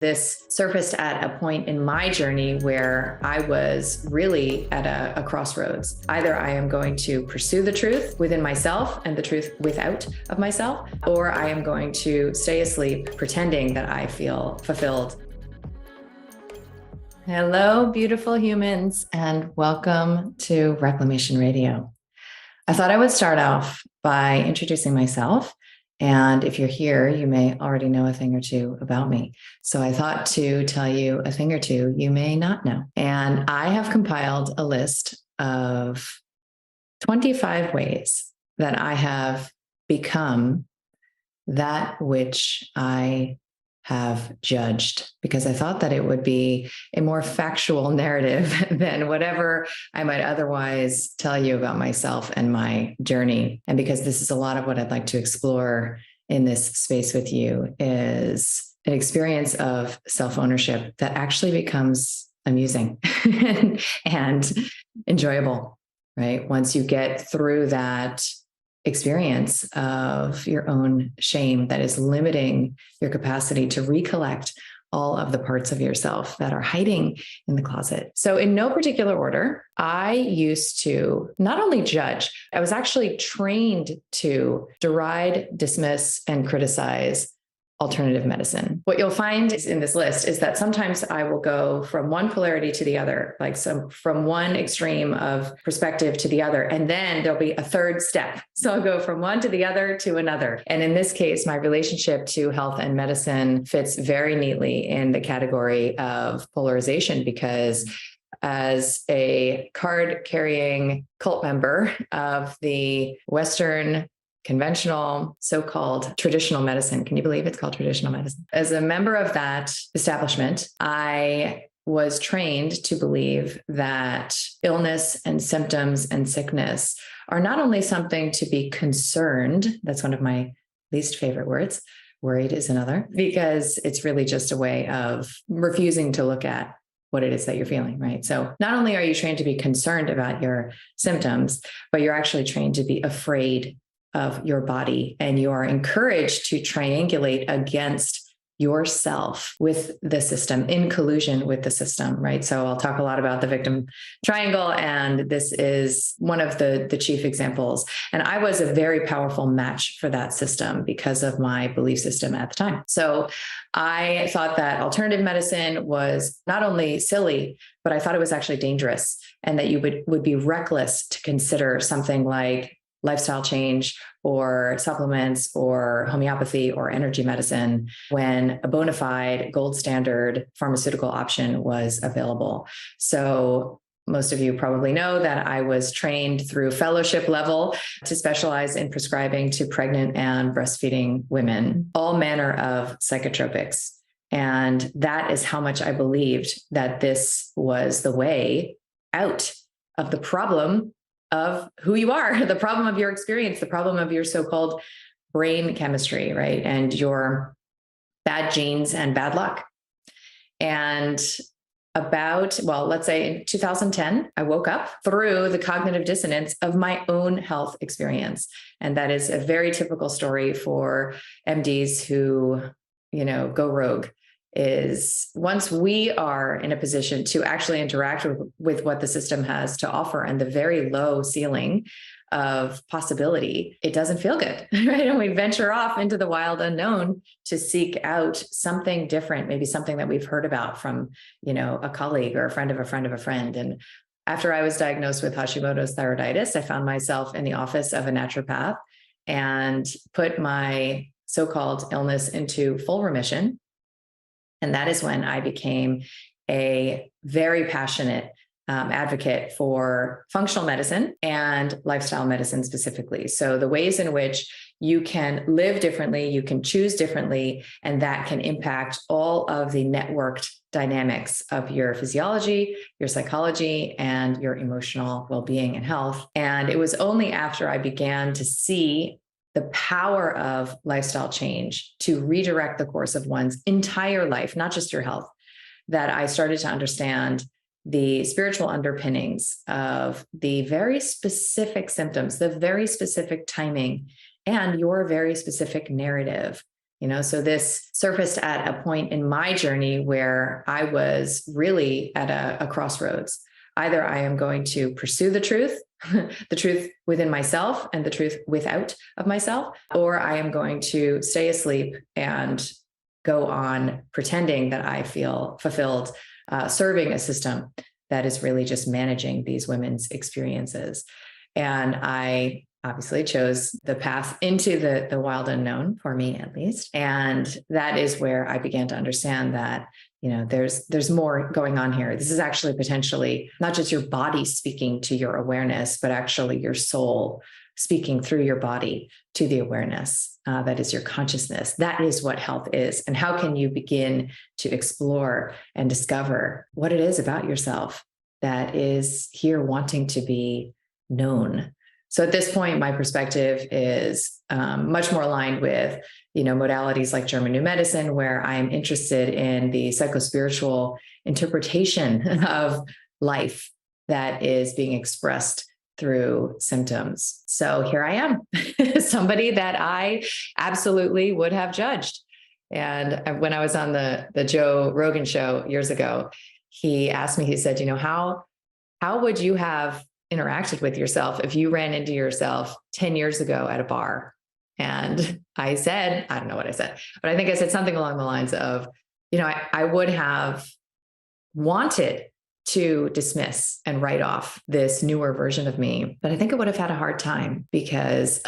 This surfaced at a point in my journey where I was really at a crossroads. Either I am going to pursue the truth within myself and the truth without of myself, or I am going to stay asleep pretending that I feel fulfilled. Hello, beautiful humans, and welcome to Reclamation Radio. I thought I would start off by introducing myself. And if you're here, you may already know a thing or two about me. So I thought to tell you a thing or two you may not know. And I have compiled a list of 25 ways that I have become that which I have judged, because I thought that it would be a more factual narrative than whatever I might otherwise tell you about myself and my journey. And because this is a lot of what I'd like to explore in this space with you, is an experience of self-ownership that actually becomes amusing and enjoyable, right? Once you get through that experience of your own shame that is limiting your capacity to recollect all of the parts of yourself that are hiding in the closet. So in no particular order, I used to not only judge, I was actually trained to deride, dismiss, and criticize alternative medicine. What you'll find is in this list is that sometimes I will go from one polarity to the other, from one extreme of perspective to the other, and then there'll be a third step. So I'll go from one to the other to another. And in this case, my relationship to health and medicine fits very neatly in the category of polarization, because as a card-carrying cult member of the Western conventional, so-called traditional medicine. Can you believe it's called traditional medicine? As a member of that establishment, I was trained to believe that illness and symptoms and sickness are not only something to be concerned, that's one of my least favorite words, worried is another, because it's really just a way of refusing to look at what it is that you're feeling, right? So not only are you trained to be concerned about your symptoms, but you're actually trained to be afraid of your body, and you are encouraged to triangulate against yourself with the system, in collusion with the system, right? So I'll talk a lot about the victim triangle, and this is one of the chief examples. And I was a very powerful match for that system because of my belief system at the time. So I thought that alternative medicine was not only silly, but I thought it was actually dangerous, and that you would be reckless to consider something like lifestyle change or supplements or homeopathy or energy medicine when a bona fide gold standard pharmaceutical option was available. So most of you probably know that I was trained through fellowship level to specialize in prescribing to pregnant and breastfeeding women all manner of psychotropics. And that is how much I believed that this was the way out of the problem of who you are, the problem of your experience, the problem of your so-called brain chemistry, right? And your bad genes and bad luck. And let's say in 2010, I woke up through the cognitive dissonance of my own health experience. And that is a very typical story for MDs who, go rogue. Is once we are in a position to actually interact with what the system has to offer and the very low ceiling of possibility, it doesn't feel good, right? And we venture off into the wild unknown to seek out something different, maybe something that we've heard about from, a colleague or a friend of a friend of a friend. And after I was diagnosed with Hashimoto's thyroiditis, I found myself in the office of a naturopath and put my so-called illness into full remission. And that is when I became a very passionate advocate for functional medicine and lifestyle medicine specifically. So the ways in which you can live differently, you can choose differently, and that can impact all of the networked dynamics of your physiology, your psychology, and your emotional well-being and health. And it was only after I began to see the power of lifestyle change to redirect the course of one's entire life, not just your health, that I started to understand the spiritual underpinnings of the very specific symptoms, the very specific timing, and your very specific narrative So this surfaced at a point in my journey where I was really at a crossroads. Either I am going to pursue the truth, the truth within myself and the truth without of myself, or I am going to stay asleep and go on pretending that I feel fulfilled, serving a system that is really just managing these women's experiences. And I obviously chose the path into the wild unknown, for me at least. And that is where I began to understand that, there's more going on here. This is actually potentially not just your body speaking to your awareness, but actually your soul speaking through your body to the awareness. That is your consciousness. That is what health is. And how can you begin to explore and discover what it is about yourself that is here wanting to be known? So at this point, my perspective is much more aligned with, modalities like German New Medicine, where I'm interested in the psychospiritual interpretation of life that is being expressed through symptoms. So here I am, somebody that I absolutely would have judged. And when I was on the Joe Rogan show years ago, he asked me, he said, how would you have interacted with yourself if you ran into yourself 10 years ago at a bar? And I said, I don't know what I said, but I think I said something along the lines of, I would have wanted to dismiss and write off this newer version of me, but I think I would have had a hard time because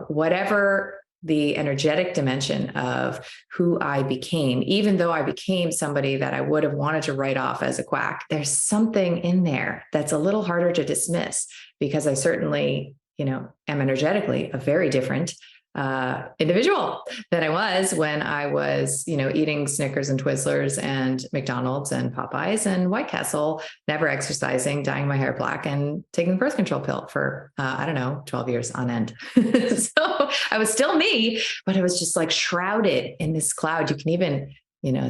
whatever the energetic dimension of who I became, even though I became somebody that I would have wanted to write off as a quack, there's something in there that's a little harder to dismiss because I certainly, am energetically a very different individual than I was when I was, eating Snickers and Twizzlers and McDonald's and Popeyes and White Castle, never exercising, dyeing my hair black and taking the birth control pill for, 12 years on end. So I was still me, but I was just like shrouded in this cloud. You can even,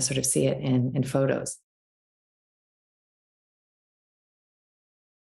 sort of see it in photos.